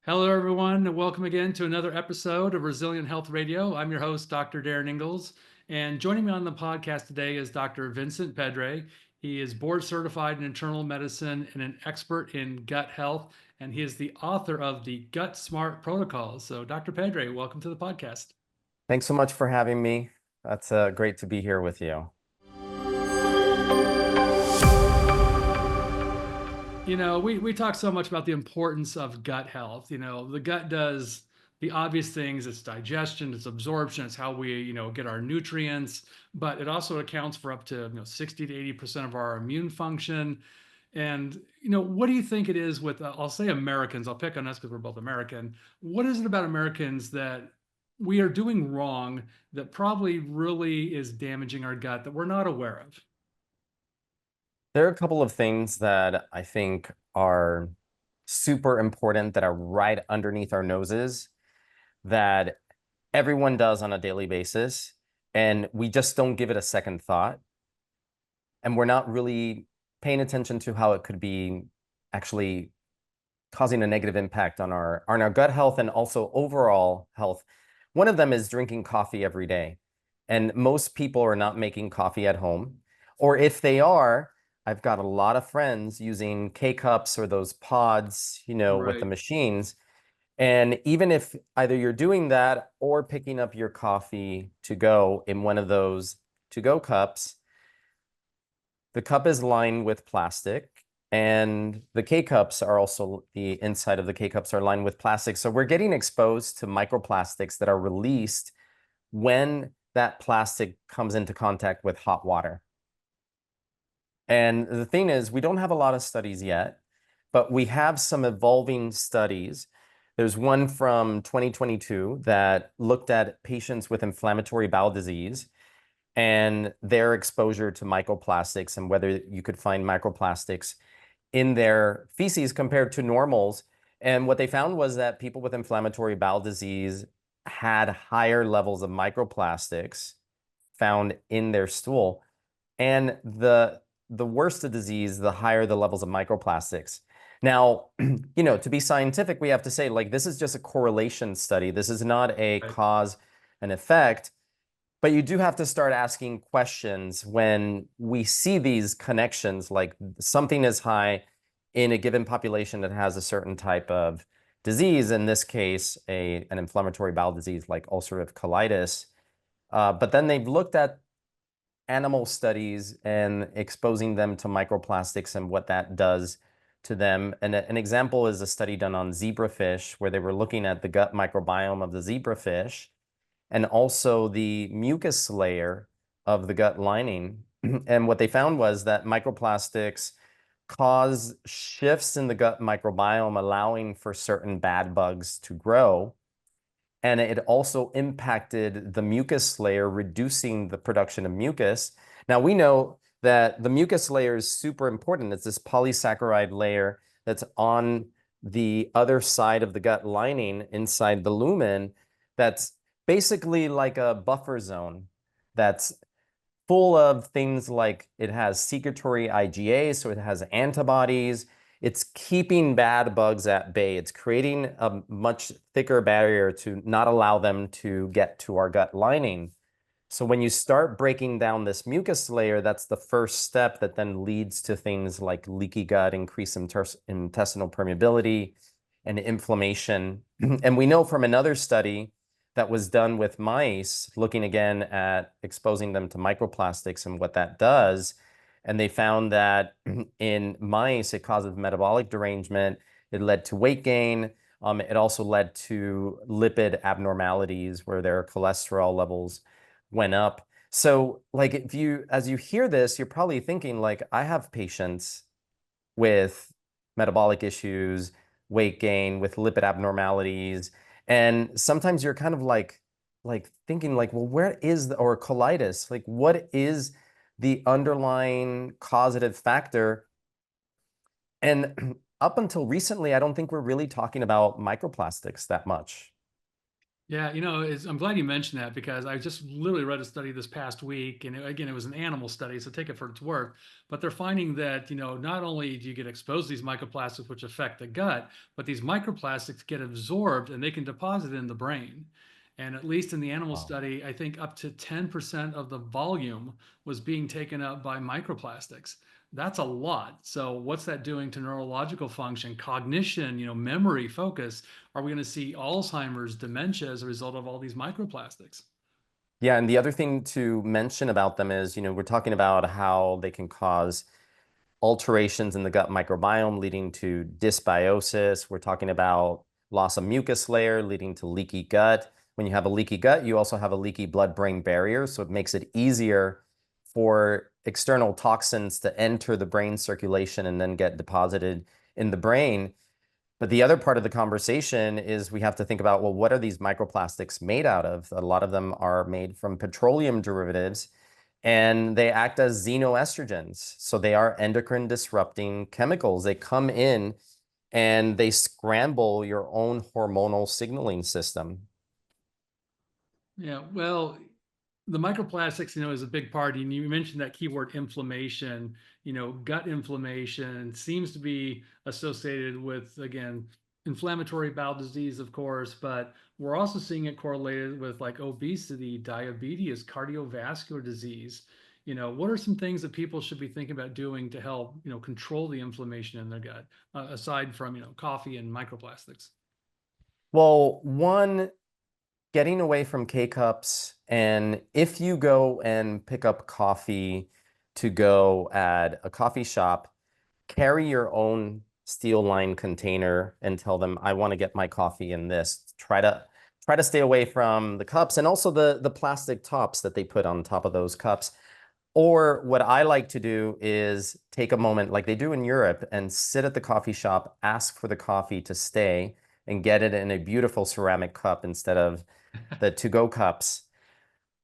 Hello, everyone, and welcome again to another episode of Resilient Health Radio. I'm your host, Dr. Darin Ingels, and joining me on the podcast today is Dr. Vincent Pedre. He is board certified in internal medicine and an expert in gut health, and he is the author of the GutSMART Protocol. So, Dr. Pedre, welcome to the podcast. Thanks so much for having me. That's great to be here with you. We talk so much about the importance of gut health. The gut does the obvious things. It's digestion, it's absorption, it's how we, get our nutrients, but it also accounts for up to, 60 to 80% of our immune function. And, what do you think it is with, I'll say Americans, I'll pick on us because we're both American. What is it about Americans that we are doing wrong that probably really is damaging our gut that we're not aware of? There are a couple of things that I think are super important that are right underneath our noses that everyone does on a daily basis, and we just don't give it a second thought. And we're not really paying attention to how it could be actually causing a negative impact on our gut health and also overall health. One of them is drinking coffee every day. And most people are not making coffee at home. Or if they are, I've got a lot of friends using K-cups or those pods, with the Right. machines. And even if either you're doing that or picking up your coffee to go in one of those to-go cups, the cup is lined with plastic, and the K-cups are also, the inside of the K-cups are lined with plastic. So we're getting exposed to microplastics that are released when that plastic comes into contact with hot water. And the thing is, we don't have a lot of studies yet, but we have some evolving studies. There's one from 2022 that looked at patients with inflammatory bowel disease and their exposure to microplastics and whether you could find microplastics in their feces compared to normals. And what they found was that people with inflammatory bowel disease had higher levels of microplastics found in their stool. And the worse the disease, the higher the levels of microplastics. Now, to be scientific, we have to say, like, this is just a correlation study. This is not a Right. cause and effect. But you do have to start asking questions when we see these connections, like something is high in a given population that has a certain type of disease, in this case, an inflammatory bowel disease like ulcerative colitis. But then they've looked at animal studies and exposing them to microplastics and what that does to them. And an example is a study done on zebrafish, where they were looking at the gut microbiome of the zebrafish and also the mucus layer of the gut lining. And what they found was that microplastics cause shifts in the gut microbiome, allowing for certain bad bugs to grow. And it also impacted the mucus layer, reducing the production of mucus. Now, we know that the mucus layer is super important. It's this polysaccharide layer that's on the other side of the gut lining inside the lumen that's basically like a buffer zone that's full of things like it has secretory IgA, so it has antibodies. It's keeping bad bugs at bay. It's creating a much thicker barrier to not allow them to get to our gut lining. So when you start breaking down this mucus layer, that's the first step that then leads to things like leaky gut, increased intestinal permeability, and inflammation. And we know from another study that was done with mice, looking again at exposing them to microplastics and what that does. And they found that in mice, it causes metabolic derangement. It led to weight gain. It also led to lipid abnormalities where their cholesterol levels went up. So, like, as you hear this, you're probably thinking, like, I have patients with metabolic issues, weight gain, with lipid abnormalities. And sometimes you're kind of like thinking like, well, or colitis, like what is the underlying causative factor? And up until recently, I don't think we're really talking about microplastics that much. Yeah, I'm glad you mentioned that because I just literally read a study this past week, and again, it was an animal study, so take it for its worth. But they're finding that, not only do you get exposed to these microplastics, which affect the gut, but these microplastics get absorbed and they can deposit in the brain. And at least in the animal Wow. study, I think up to 10% of the volume was being taken up by microplastics. That's a lot. So what's that doing to neurological function, cognition, memory, focus? Are we going to see Alzheimer's, dementia as a result of all these microplastics? Yeah, and the other thing to mention about them is, we're talking about how they can cause alterations in the gut microbiome leading to dysbiosis. We're talking about loss of mucus layer leading to leaky gut. When you have a leaky gut, you also have a leaky blood-brain barrier, so it makes it easier for external toxins to enter the brain circulation and then get deposited in the brain. But the other part of the conversation is we have to think about, well, what are these microplastics made out of? A lot of them are made from petroleum derivatives, and they act as xenoestrogens. So they are endocrine disrupting chemicals. They come in and they scramble your own hormonal signaling system. Yeah, well, the microplastics, is a big part. And you mentioned that keyword inflammation, gut inflammation seems to be associated with, again, inflammatory bowel disease, of course, but we're also seeing it correlated with like obesity, diabetes, cardiovascular disease. What are some things that people should be thinking about doing to help, control the inflammation in their gut, aside from, coffee and microplastics? Well, one, getting away from K-cups. And if you go and pick up coffee to go at a coffee shop, carry your own steel line container and tell them, I want to get my coffee in this. Try to stay away from the cups and also the plastic tops that they put on top of those cups. Or what I like to do is take a moment, like they do in Europe, and sit at the coffee shop, ask for the coffee to stay, and get it in a beautiful ceramic cup instead of the to-go cups.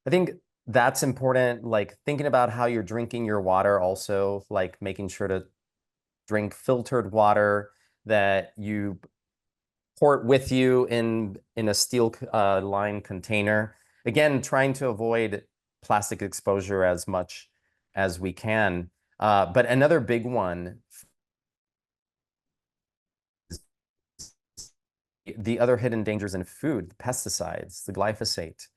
I think that's important, like thinking about how you're drinking your water also, like making sure to drink filtered water that you port with you in a steel line container. Again, trying to avoid plastic exposure as much as we can. But another big one is the other hidden dangers in food, the pesticides, the glyphosate,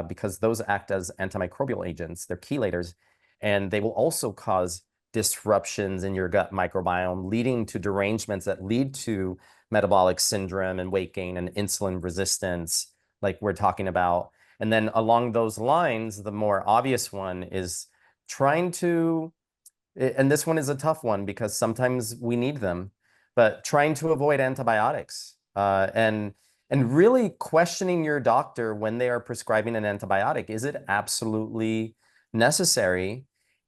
because those act as antimicrobial agents. They're chelators, and they will also cause disruptions in your gut microbiome, leading to derangements that lead to metabolic syndrome and weight gain and insulin resistance, like we're talking about. And then along those lines, the more obvious one is trying to, and this one is a tough one because sometimes we need them, but trying to avoid antibiotics and really questioning your doctor when they are prescribing an antibiotic. Is it absolutely necessary?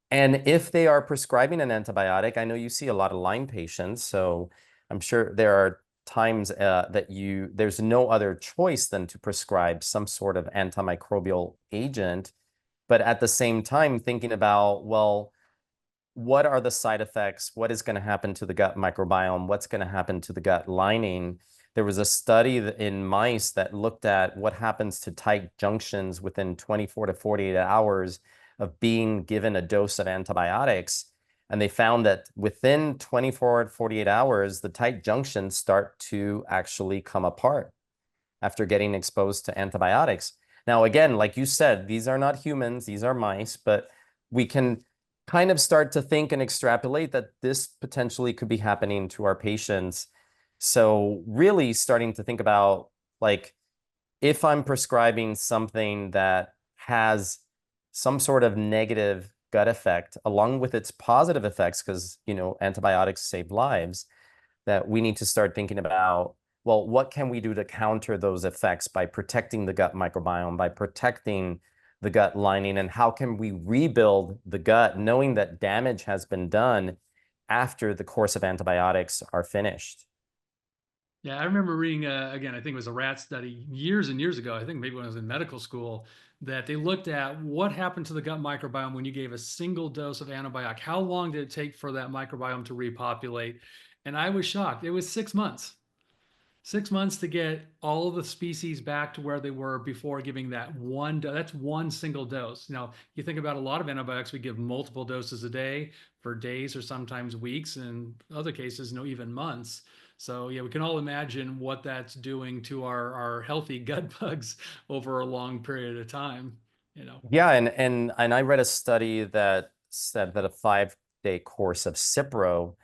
And if they are prescribing an antibiotic, I know you see a lot of Lyme patients, so I'm sure there are times that there's no other choice than to prescribe some sort of antimicrobial agent. But at the same time, thinking about, well, what are the side effects? What is going to happen to the gut microbiome? What's going to happen to the gut lining? There was a study in mice that looked at what happens to tight junctions within 24 to 48 hours of being given a dose of antibiotics. And they found that within 24 to 48 hours, the tight junctions start to actually come apart after getting exposed to antibiotics. Now, again, like you said, these are not humans, these are mice, but we can kind of start to think and extrapolate that this potentially could be happening to our patients. So really starting to think about, like, if I'm prescribing something that has some sort of negative gut effect along with its positive effects, because, antibiotics save lives, that we need to start thinking about, well, what can we do to counter those effects by protecting the gut microbiome, by protecting the gut lining, and how can we rebuild the gut knowing that damage has been done after the course of antibiotics are finished? Yeah, I remember reading, again, I think it was a rat study years and years ago. I think maybe when I was in medical school, that they looked at what happened to the gut microbiome when you gave a single dose of antibiotic. How long did it take for that microbiome to repopulate? And I was shocked. It was 6 months. 6 months to get all of the species back to where they were before giving that that's one single dose. Now, you think about a lot of antibiotics, we give multiple doses a day for days or sometimes weeks, and other cases, even months. So yeah, we can all imagine what that's doing to our healthy gut bugs over a long period of time, you know. Yeah, and I read a study that said that a 5-day course of Cipro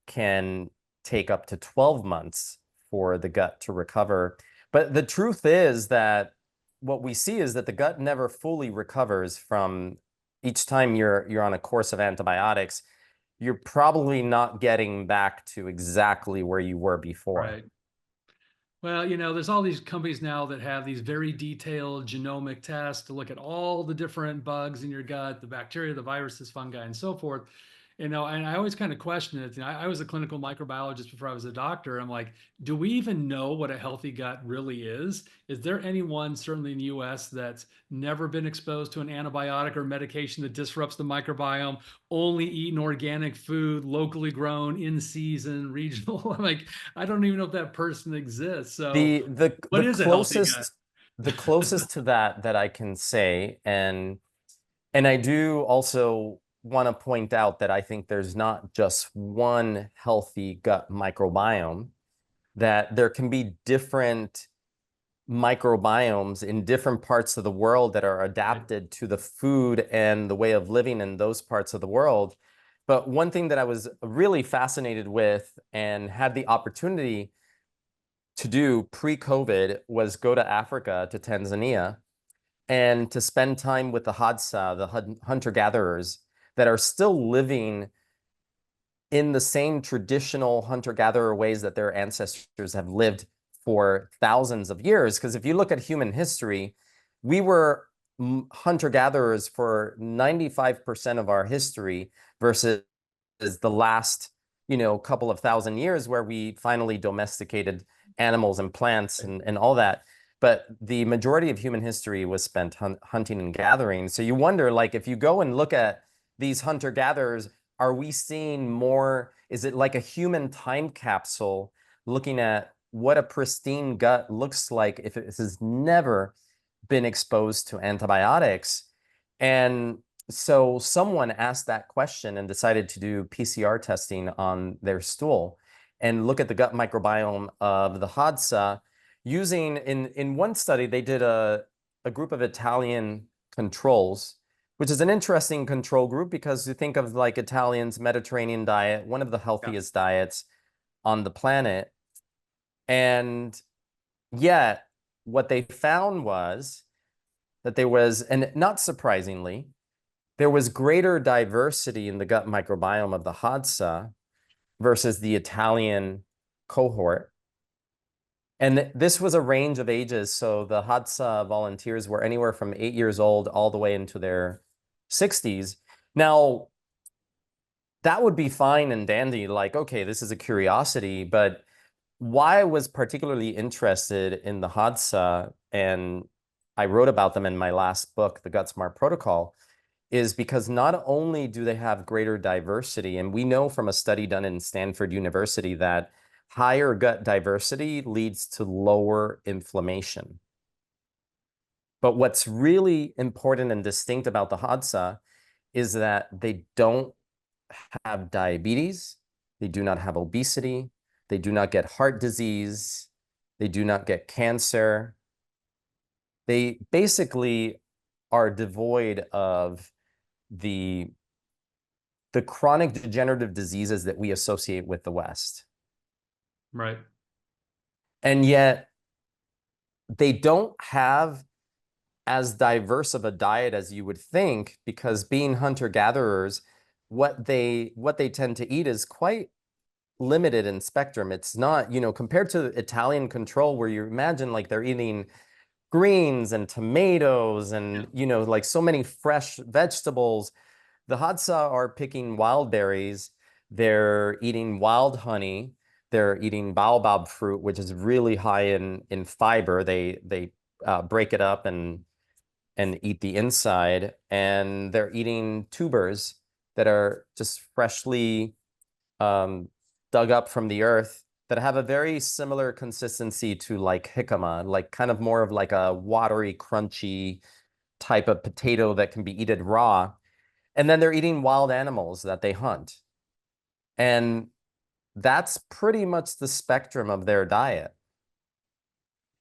can take up to 12 months for the gut to recover. But the truth is that what we see is that the gut never fully recovers from each time you're on a course of antibiotics. You're probably not getting back to exactly where you were before. Right. Well, there's all these companies now that have these very detailed genomic tests to look at all the different bugs in your gut, the bacteria, the viruses, fungi, and so forth. And I always kind of question it. I was a clinical microbiologist before I was a doctor. I'm like, do we even know what a healthy gut really is? Is there anyone, certainly in the US, that's never been exposed to an antibiotic or medication that disrupts the microbiome, only eaten organic food, locally grown, in season, regional? I'm like, I don't even know if that person exists. So, The the what the is a healthy gut? closest the closest to that I can say, and I do also want to point out that I think there's not just one healthy gut microbiome, that there can be different microbiomes in different parts of the world that are Right. adapted to the food and the way of living in those parts of the world. But one thing that I was really fascinated with and had the opportunity to do pre-COVID was go to Africa, to Tanzania, and to spend time with the Hadza, the hunter-gatherers that are still living in the same traditional hunter-gatherer ways that their ancestors have lived for thousands of years. Because if you look at human history, we were hunter-gatherers for 95% of our history versus the last, couple of thousand years where we finally domesticated animals and plants and all that. But the majority of human history was spent hunting and gathering. So you wonder, like, if you go and look at these hunter-gatherers, are we seeing more? Is it like a human time capsule looking at what a pristine gut looks like if it has never been exposed to antibiotics? And so someone asked that question and decided to do PCR testing on their stool and look at the gut microbiome of the Hadza using, in one study, they did a group of Italian controls, which is an interesting control group because you think of like Italians, Mediterranean diet, one of the Yeah. healthiest diets on the planet. And yet, what they found was that there was, and not surprisingly, there was greater diversity in the gut microbiome of the Hadza versus the Italian cohort. And this was a range of ages. So the Hadza volunteers were anywhere from 8 years old all the way into their 60s. Now, that would be fine and dandy, like, okay, this is a curiosity, but why I was particularly interested in the Hadza, and I wrote about them in my last book, the GutSMART Protocol, is because not only do they have greater diversity, and we know from a study done in Stanford University that higher gut diversity leads to lower inflammation. But what's really important and distinct about the Hadza is that they don't have diabetes, they do not have obesity, they do not get heart disease, they do not get cancer. They basically are devoid of the chronic degenerative diseases that we associate with the West. Right. And yet they don't have as diverse of a diet as you would think, because being hunter-gatherers, what they tend to eat is quite limited in spectrum. It's not, compared to Italian control, where you imagine like they're eating greens and tomatoes and, Yeah. like so many fresh vegetables. The Hadza are picking wild berries. They're eating wild honey. They're eating baobab fruit, which is really high in fiber. They break it up and eat the inside, and they're eating tubers that are just freshly um, dug up from the earth. that have a very similar consistency to like jicama, like kind of more of like a watery, crunchy type of potato that can be eaten raw. And then they're eating wild animals that they hunt. And that's pretty much the spectrum of their diet.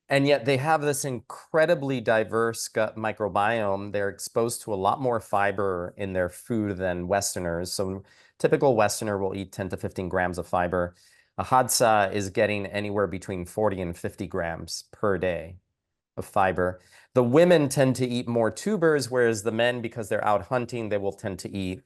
And yet they have this incredibly diverse gut microbiome. They're exposed to a lot more fiber in their food than Westerners. So typical Westerner will eat 10 to 15 grams of fiber. A Hadza is getting anywhere between 40 and 50 grams per day of fiber. The women tend to eat more tubers, whereas the men, because they're out hunting, they will tend to eat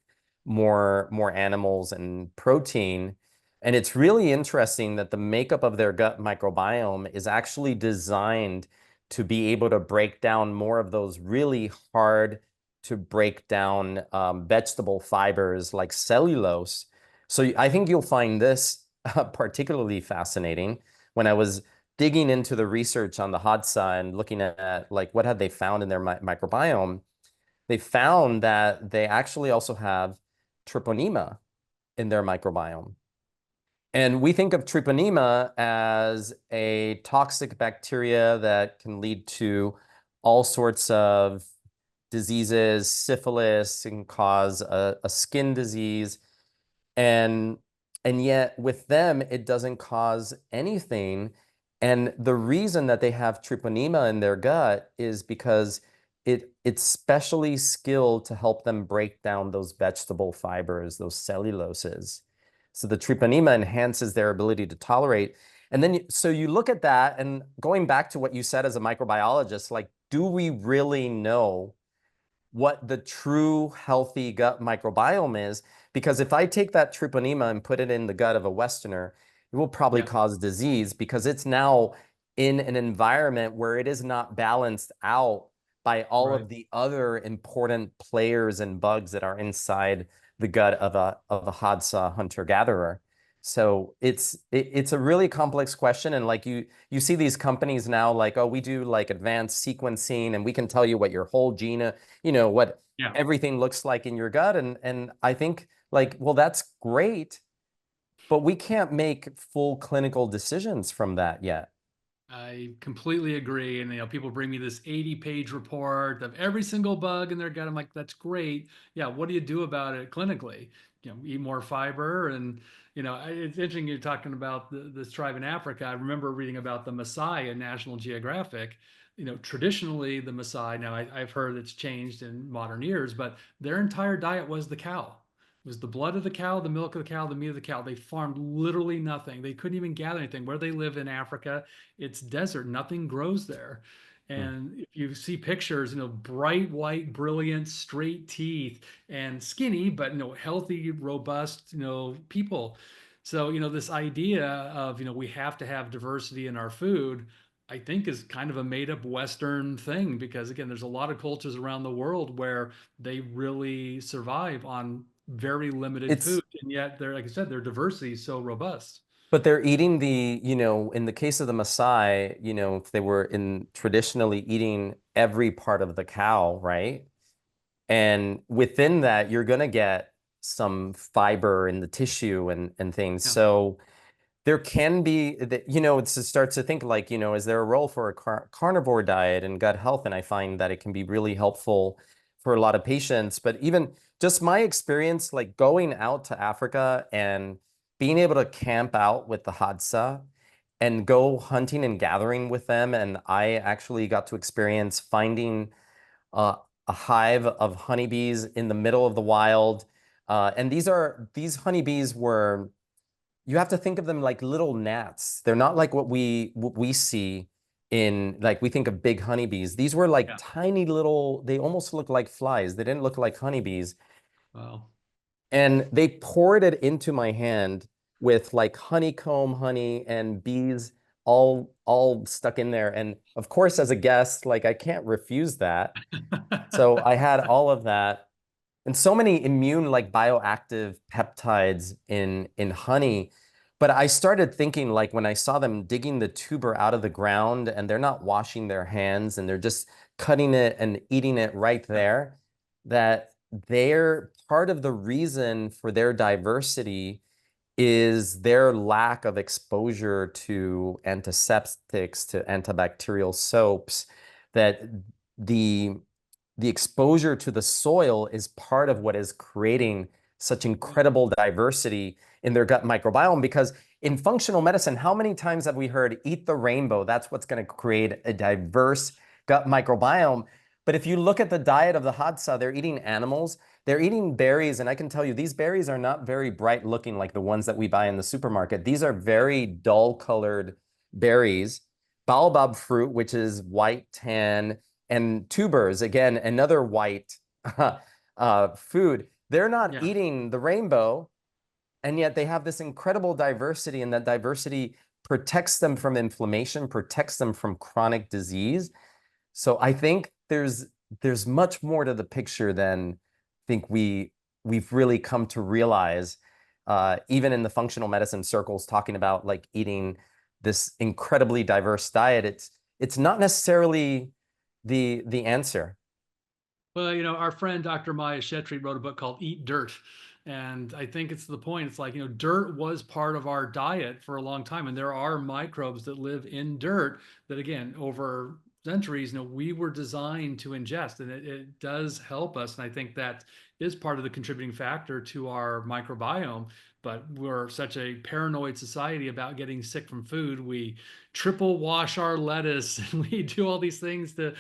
more animals and protein. And it's really interesting that the makeup of their gut microbiome is actually designed to be able to break down more of those really hard to break down vegetable fibers like cellulose. So I think you'll find this particularly fascinating. When I was digging into the research on the Hadza and looking at like what had they found in their microbiome, they found that they actually also have treponema in their microbiome. And we think of treponema as a toxic bacteria that can lead to all sorts of diseases, syphilis, and cause a skin disease. And yet with them, it doesn't cause anything. And the reason that they have treponema in their gut is because it's specially skilled to help them break down those vegetable fibers, those celluloses. So the treponema enhances their ability to tolerate. And then, so you look at that, and going back to what you said as a microbiologist, like, do we really know what the true healthy gut microbiome is? Because if I take that treponema and put it in the gut of a Westerner, it will probably Yeah, cause disease because it's now in an environment where it is not balanced out by all right. of the other important players and bugs that are inside the gut of a Hadza hunter-gatherer. So it's a really complex question. And like you see these companies now like, oh, we do like advanced sequencing and we can tell you what your whole genome, what Yeah. everything looks like in your gut. And I think like, well, that's great, but we can't make full clinical decisions from that yet. I completely agree. And people bring me this 80-page report of every single bug in their gut. I'm like, that's great. Yeah, what do you do about it clinically? Eat more fiber. And it's interesting you're talking about this tribe in Africa. I remember reading about the Maasai in National Geographic. Traditionally the Maasai, now I've heard it's changed in modern years, but their entire diet was the cow. It was the blood of the cow, the milk of the cow, the meat of the cow. They farmed literally nothing. They couldn't even gather anything. Where they live in Africa, it's desert. Nothing grows there. Hmm. And if you see pictures, bright white, brilliant, straight teeth and skinny, but healthy, robust, people. So, this idea of, we have to have diversity in our food, I think is kind of a made up Western thing because again, there's a lot of cultures around the world where they really survive on very limited It's food. And yet they're, like I said, their diversity is so robust. But they're eating in the case of the Maasai, if they were in traditionally eating every part of the cow, right? And within that, you're going to get some fiber in the tissue and things. Yeah. So there can be that, it starts to think like, is there a role for a carnivore diet and gut health? And I find that it can be really helpful for a lot of patients. But even just my experience, like going out to Africa and being able to camp out with the Hadza and go hunting and gathering with them. And I actually got to experience finding uh, a hive of honeybees in the middle of the wild. And these honeybees were, you have to think of them like little gnats. They're not like what we see in, like, we think of big honeybees. These were like Yeah. tiny little, they almost look like flies. They didn't look like honeybees. Wow. And they poured it into my hand with like honeycomb honey and bees all stuck in there. And of course, as a guest, like I can't refuse that. So I had all of that and so many immune like bioactive peptides in honey. But I started thinking like when I saw them digging the tuber out of the ground and they're not washing their hands and they're just cutting it and eating it right Yeah. there, that they're part of the reason for their diversity is their lack of exposure to antiseptics, to antibacterial soaps, that the the exposure to the soil is part of what is creating such Yeah. incredible diversity in their gut microbiome. Because in functional medicine, how many times have we heard eat the rainbow? That's what's going to create a diverse gut microbiome. But if you look at the diet of the Hadza, they're eating animals, they're eating berries, and I can tell you these berries are not very bright looking like the ones that we buy in the supermarket. These are very dull colored berries. Baobab fruit, which is white, tan, and tubers, again, another white food. They're not Yeah. eating the rainbow, and yet they have this incredible diversity, and that diversity protects them from inflammation, protects them from chronic disease. So I think there's much more to the picture than I think we've really come to realize, even in the functional medicine circles, talking about like eating this incredibly diverse diet. It's not necessarily the answer. Well, our friend Dr. Maya Shetry wrote a book called Eat Dirt. And I think it's the point. It's like, dirt was part of our diet for a long time. And there are microbes that live in dirt that, again, over centuries, we were designed to ingest. And it does help us. And I think that is part of the contributing factor to our microbiome. But we're such a paranoid society about getting sick from food. We triple wash our lettuce and we do all these things to,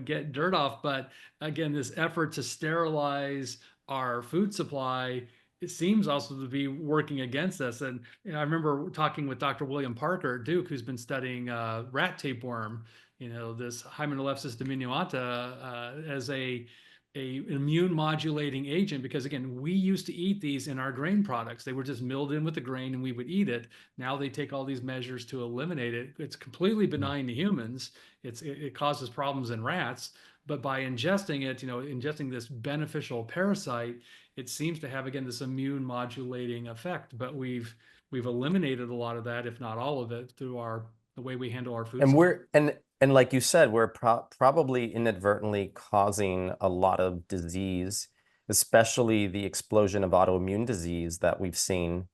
get dirt off. But again, this effort to sterilize our food supply, it seems also to be working against us. And I remember talking with Dr. William Parker at Duke, who's been studying rat tapeworm, this Hymenopteris diminuata as a immune modulating agent, because again, we used to eat these in our grain products. They were just milled in with the grain and we would eat it. Now they take all these measures to eliminate it. It's completely benign to humans. It causes problems in rats, but by ingesting it, ingesting this beneficial parasite, it seems to have, again, this immune modulating effect. But we've eliminated a lot of that, if not all of it, through the way we handle our food And supply. and like you said, we're probably inadvertently causing a lot of disease, especially the explosion of autoimmune disease that we've seen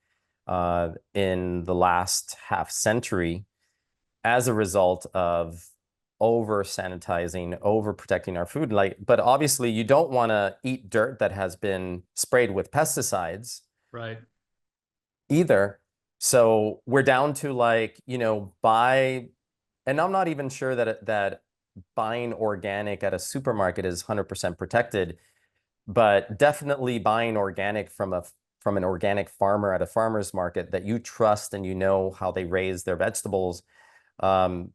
in the last half century as a result of over sanitizing, over protecting our food. Like, but obviously you don't want to eat dirt that has been sprayed with pesticides Right. either. So we're down to like, buy, and I'm not even sure that buying organic at a supermarket is 100% protected, but definitely buying organic from an organic farmer at a farmer's market that you trust and you know how they raise their vegetables. Um,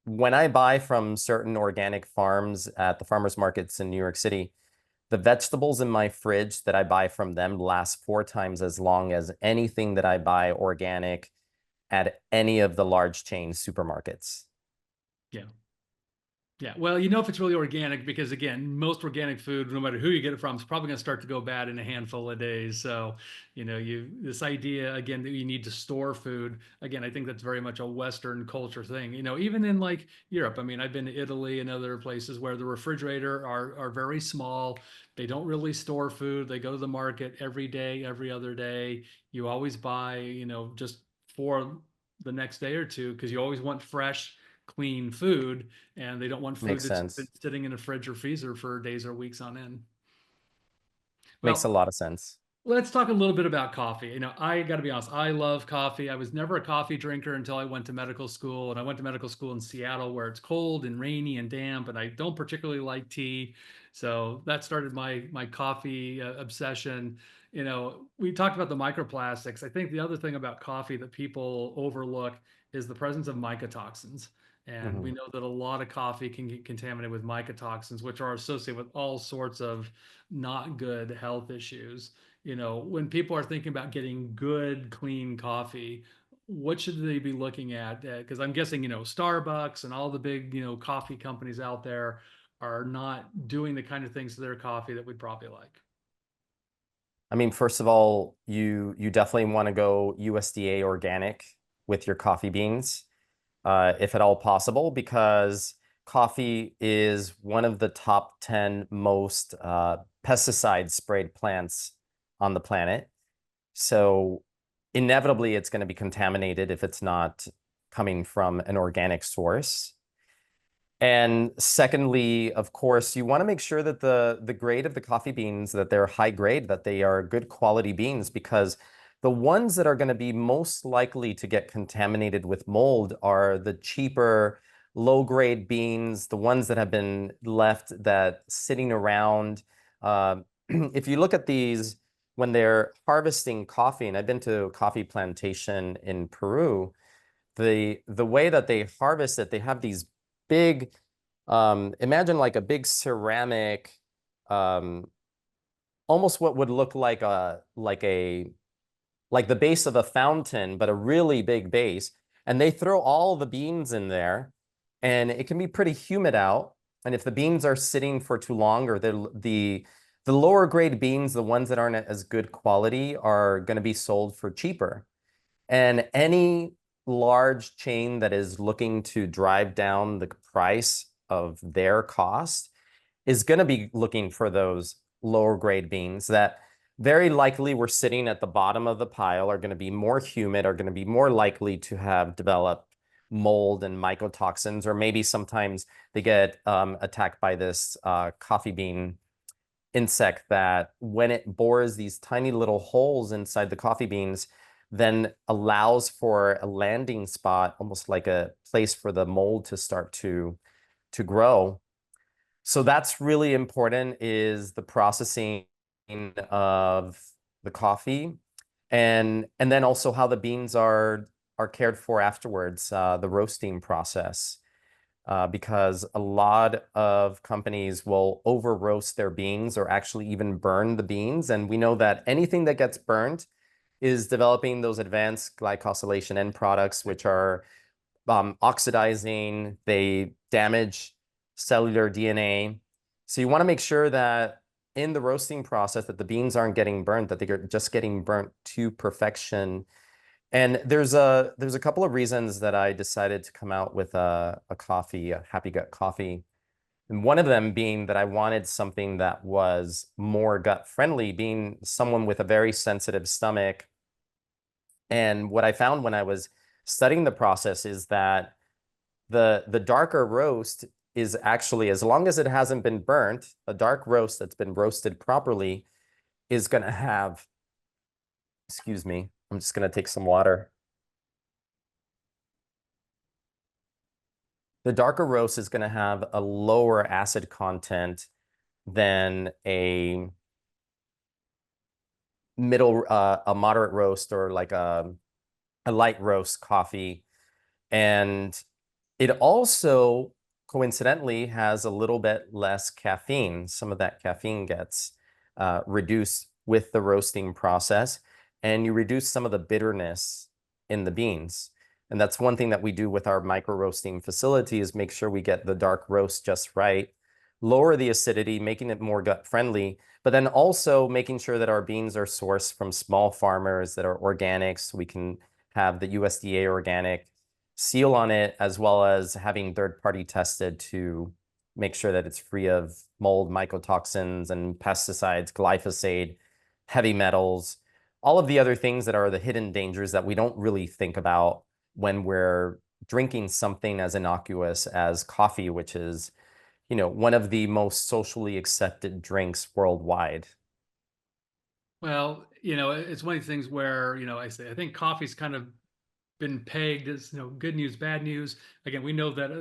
when I buy from certain organic farms at the farmers markets in New York City, the vegetables in my fridge that I buy from them last 4 times as long as anything that I buy organic at any of the large chain supermarkets. Yeah. Yeah, well, if it's really organic because again, most organic food, no matter who you get it from, is probably going to start to go bad in a handful of days. So, this idea again that you need to store food, again, I think that's very much a Western culture thing. Even in like Europe, I mean, I've been to Italy and other places where the refrigerator are very small. They don't really store food. They go to the market every day, every other day. You always buy, just for the next day or two because you always want fresh, clean food, and they don't want food Makes that's been sense. sitting in a fridge or freezer for days or weeks on end. Makes a Well, lot of sense. let's talk a little bit about coffee. I got to be honest, I love coffee. I was never a coffee drinker until I went to medical school, and I went to medical school in Seattle where it's cold and rainy and damp, and I don't particularly like tea. So that started my coffee obsession. We talked about the microplastics. I think the other thing about coffee that people overlook is the presence of mycotoxins. And we Mhm. know that a lot of coffee can get contaminated with mycotoxins, which are associated with all sorts of not good health issues. When people are thinking about getting good, clean coffee, what should they be looking at? Because I'm guessing, Starbucks and all the big, coffee companies out there are not doing the kind of things to their coffee that we'd probably like. I mean, first of all, you definitely want to go USDA organic with your coffee beans, if at all possible, because coffee is one of the top 10 most pesticide sprayed plants on the planet. So inevitably it's going to be contaminated if it's not coming from an organic source. And secondly, of course, you want to make sure that the grade of the coffee beans, that they're high grade, that they are good quality beans, because the ones that are going to be most likely to get contaminated with mold are the cheaper, low grade beans, the ones that have been left that sitting around. If you look at these when they're harvesting coffee, and I've been to a coffee plantation in Peru, the way that they harvest it, they have these big, imagine like a big ceramic, um, almost what would look like like the base of a fountain, but a really big base. And they throw all the beans in there, and it can be pretty humid out. And if the beans are sitting for too long, or the lower grade beans, the ones that aren't as good quality, are going to be sold for cheaper. And any large chain that is looking to drive down the price of their cost is going to be looking for those lower grade beans that very likely were sitting at the bottom of the pile, are going to be more humid, are going to be more likely to have developed mold and mycotoxins, or maybe sometimes they get attacked by this coffee bean insect that, when it bores these tiny little holes inside the coffee beans, then allows for a landing spot, almost like a place for the mold to start to grow. So that's really important, is the processing of the coffee, and then also how the beans are cared for afterwards, the roasting process. Because a lot of companies will over roast their beans, or actually even burn the beans. And we know that anything that gets burnt is developing those advanced glycosylation end products, which are oxidizing, they damage cellular DNA. So you want to make sure that in the roasting process that the beans aren't getting burnt, that they're just getting burnt to perfection. And there's a couple of reasons that I decided to come out with a coffee, a Happy Gut coffee. And one of them being that I wanted something that was more gut friendly, being someone with a very sensitive stomach. And what I found when I was studying the process is that the darker roast is actually, as long as it hasn't been burnt, a dark roast that's been roasted properly is going to have, excuse me, I'm just going to take some water. The darker roast is going to have a lower acid content than a a moderate roast, or like a light roast coffee. And it also coincidentally has a little bit less caffeine. Some of that caffeine gets reduced with the roasting process, and you reduce some of the bitterness in the beans. And that's one thing that we do with our micro roasting facility, is make sure we get the dark roast just right, lower the acidity, making it more gut friendly, but then also making sure that our beans are sourced from small farmers that are organic, so we can have the USDA organic seal on it, as well as having third-party tested to make sure that it's free of mold, mycotoxins, and pesticides, glyphosate, heavy metals, all of the other things that are the hidden dangers that we don't really think about when we're drinking something as innocuous as coffee, which is, you know, one of the most socially accepted drinks worldwide. Well, it's one of these things where, I think coffee's kind of been pegged as, good news, bad news. Again, we know that,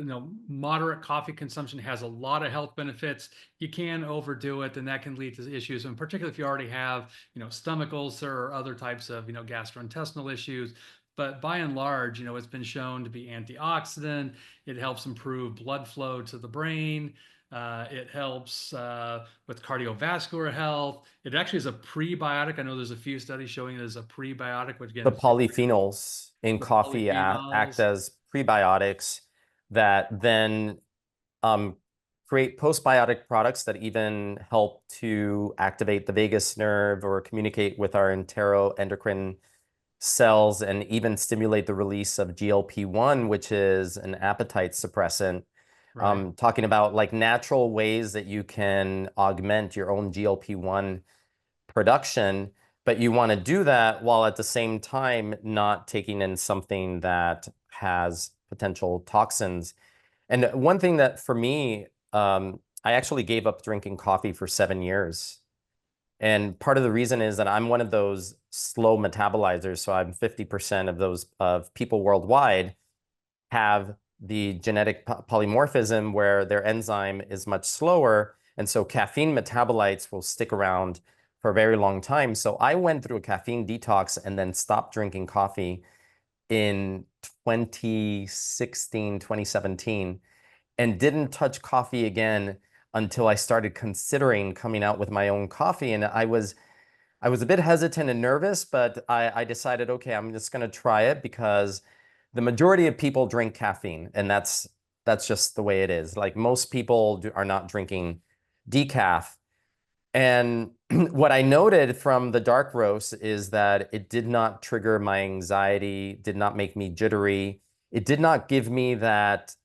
moderate coffee consumption has a lot of health benefits. You can overdo it, and that can lead to issues, and particularly if you already have, stomach ulcer or other types of, gastrointestinal issues. But by and large, it's been shown to be antioxidant. It helps improve blood flow to the brain. It helps with cardiovascular health. It actually is a prebiotic. I know there's a few studies showing it as a prebiotic, which again The is different. polyphenols in The coffee act polyphenols, as prebiotics that then um, create postbiotic products that even help to activate the vagus nerve, or communicate with our enteroendocrine cells, and even stimulate the release of GLP-1, which is an appetite suppressant. right? Talking about like natural ways that you can augment your own GLP-1 production. But you want to do that while at the same time not taking in something that has potential toxins. And one thing that for me, I actually gave up drinking coffee for 7 years. And part of the reason is that I'm one of those slow metabolizers. So I'm 50% of those of people worldwide have the genetic polymorphism where their enzyme is much slower. And so caffeine metabolites will stick around for a very long time. So I went through a caffeine detox and then stopped drinking coffee in 2016, 2017, and didn't touch coffee again until I started considering coming out with my own coffee. And I was a bit hesitant and nervous, but I decided, okay, I'm just going to try it because the majority of people drink caffeine, and that's just the way it is. Like most people are not drinking decaf. And what I noted from the dark roast is that it did not trigger my anxiety, did not make me jittery. It did not give me that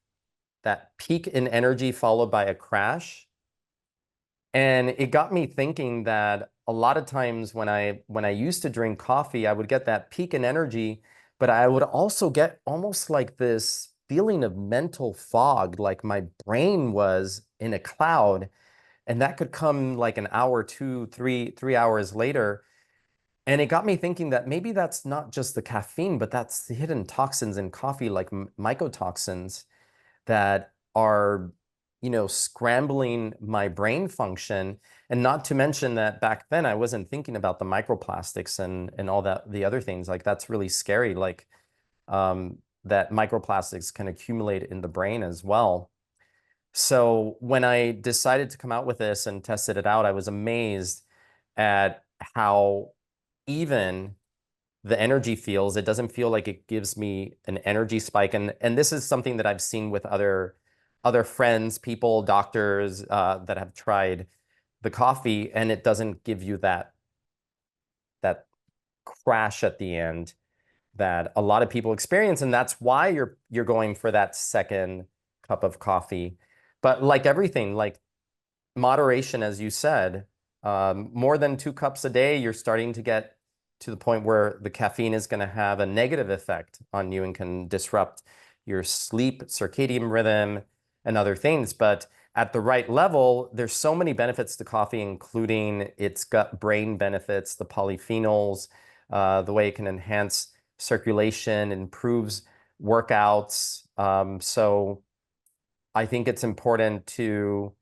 peak in energy followed by a crash. And it got me thinking that a lot of times when I used to drink coffee, I would get that peak in energy, but I would also get almost like this feeling of mental fog, like my brain was in a cloud, and that could come like an hour, two, three hours later. And it got me thinking that maybe that's not just the caffeine, but that's the hidden toxins in coffee, like mycotoxins that are, scrambling my brain function. And not to mention that back then I wasn't thinking about the microplastics and all that, the other things. Like that's really scary. Like that microplastics can accumulate in the brain as well. So when I decided to come out with this and tested it out, I was amazed at how even the energy feels. It doesn't feel like it gives me an energy spike. And this is something that I've seen with other friends, people, doctors that have tried the coffee, and it doesn't give you that crash at the end that a lot of people experience. And that's why you're going for that second cup of coffee. But like everything, like moderation, as you said, more than 2 cups a day, you're starting to get to the point where the caffeine is going to have a negative effect on you and can disrupt your sleep, circadian rhythm, and other things. But at the right level, there's so many benefits to coffee, including its gut-brain benefits, the polyphenols, the way it can enhance circulation, improves workouts. So I think it's important to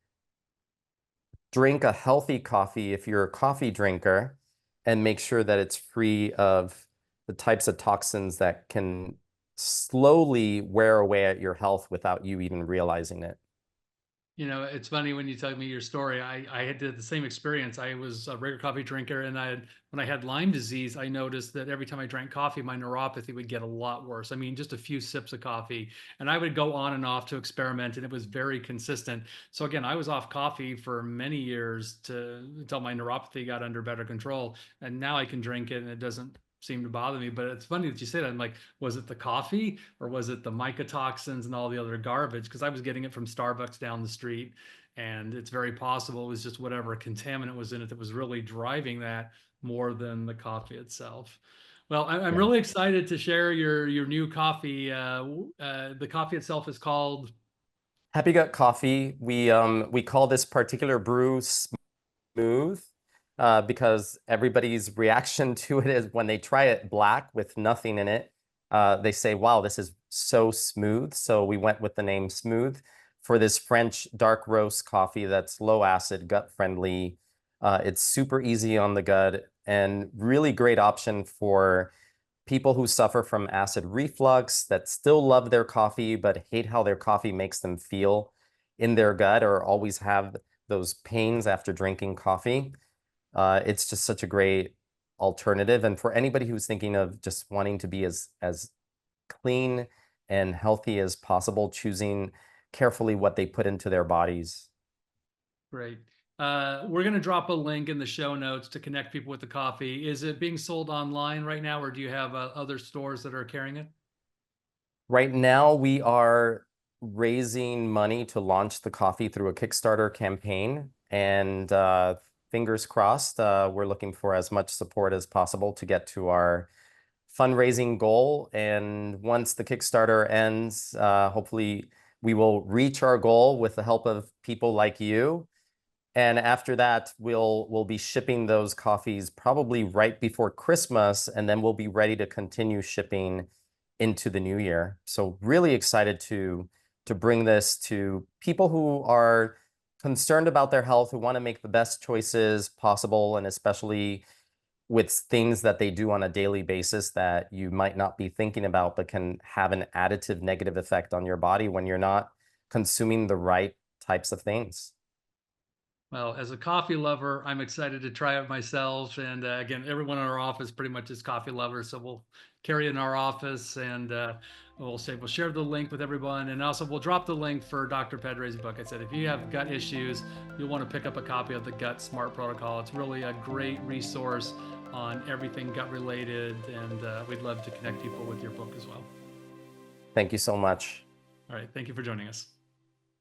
drink a healthy coffee if you're a coffee drinker and make sure that it's free of the types of toxins that can slowly wear away at your health without you even realizing it. It's funny when you tell me your story. I had the same experience. I was a regular coffee drinker, and when I had Lyme disease, I noticed that every time I drank coffee, my neuropathy would get a lot worse. I mean, just a few sips of coffee, and I would go on and off to experiment, and it was very consistent. So again, I was off coffee for many years until my neuropathy got under better control, and now I can drink it, and it doesn't seem to bother me. But it's funny that you say that. I'm like, was it the coffee or was it the mycotoxins and all the other garbage? Because I was getting it from Starbucks down the street, and it's very possible it was just whatever contaminant was in it that was really driving that more than the coffee itself. Well, I'm Yeah. really excited to share your new coffee. The coffee itself is called. Happy Gut Coffee. We call this particular brew smooth because everybody's reaction to it is when they try it black with nothing in it, they say, wow, this is so smooth. So we went with the name Smooth for this French dark roast coffee that's low acid, gut friendly. It's super easy on the gut and really great option for people who suffer from acid reflux that still love their coffee but hate how their coffee makes them feel in their gut or always have those pains after drinking coffee. It's just such a great alternative. And for anybody who's thinking of just wanting to be as clean and healthy as possible, choosing carefully what they put into their bodies. Great. We're going to drop a link in the show notes to connect people with the coffee. Is it being sold online right now, or do you have other stores that are carrying it? Right now, we are raising money to launch the coffee through a Kickstarter campaign. And fingers crossed. We're looking for as much support as possible to get to our fundraising goal. And once the Kickstarter ends, hopefully we will reach our goal with the help of people like you. And after that, we'll be shipping those coffees probably right before Christmas, and then we'll be ready to continue shipping into the new year. So really excited to bring this to people who are concerned about their health, who want to make the best choices possible, and especially with things that they do on a daily basis that you might not be thinking about, but can have an additive negative effect on your body when you're not consuming the right types of things. Well, as a coffee lover, I'm excited to try it myself. And again, everyone in our office pretty much is coffee lovers, so we'll carry it in our office, and we'll share the link with everyone, and also we'll drop the link for Dr. Pedre's book. I said if you have gut issues, you'll want to pick up a copy of the GutSMART Protocol. It's really a great resource on everything gut related, and we'd love to connect people with your book as well. Thank you so much. All right, thank you for joining us.